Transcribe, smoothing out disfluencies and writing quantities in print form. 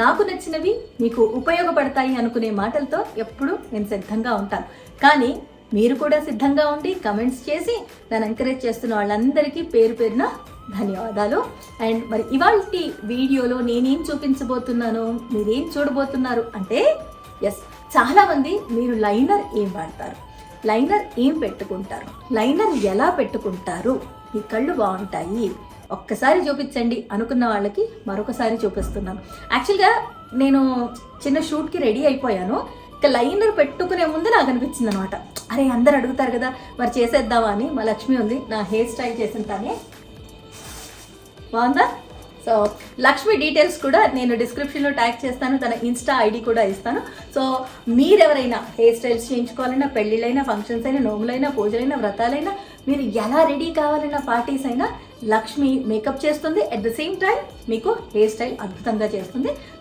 నాకు నచ్చినవి మీకు ఉపయోగపడతాయి అనుకునే మాటలతో ఎప్పుడు నేను సిద్ధంగా ఉంటాను. కానీ మీరు కూడా సిద్ధంగా ఉండి కమెంట్స్ చేసి నన్ను ఎంకరేజ్ చేస్తున్న వాళ్ళందరికీ పేరు పేరున ధన్యవాదాలు. అండ్ మరి ఇవాళ వీడియోలో నేనేం చూపించబోతున్నాను, మీరేం చూడబోతున్నారు అంటే, ఎస్, చాలామంది మీరు లైనర్ ఏం వాడతారు, లైనర్ ఏం పెట్టుకుంటారు, లైనర్ ఎలా పెట్టుకుంటారు, మీ కళ్ళు బాగుంటాయి ఒక్కసారి చూపించండి అనుకున్న వాళ్ళకి మరొకసారి చూపిస్తున్నాను. యాక్చువల్గా నేను చిన్న షూట్కి రెడీ అయిపోయాను. ఇక లైనర్ పెట్టుకునే ముందు నాకు అనిపించింది అనమాట, అరే అందరు అడుగుతారు కదా మరి చేసేద్దామా అని. మా లక్ష్మి ఉంది, నా హెయిర్ స్టైల్ చేసిన తానే బాగుందా. సో లక్ష్మి డీటెయిల్స్ కూడా నేను డిస్క్రిప్షన్లో ట్యాగ్ చేస్తాను, తన ఇన్స్టా ఐడి కూడా ఇస్తాను. సో మీరెవరైనా హెయిర్ స్టైల్స్ చేయించుకోవాలన్నా, పెళ్ళిళ్ళైనా, ఫంక్షన్స్ అయినా, నోములైనా, పూజలైనా, వ్రతాలైనా, మీరు ఎలా రెడీ కావాలన్నా, పార్టీస్ అయినా లక్ష్మి మేకప్ చేస్తుంది. అట్ ద సేమ్ టైం మీకు హెయిర్ స్టైల్ అద్భుతంగా చేస్తుంది.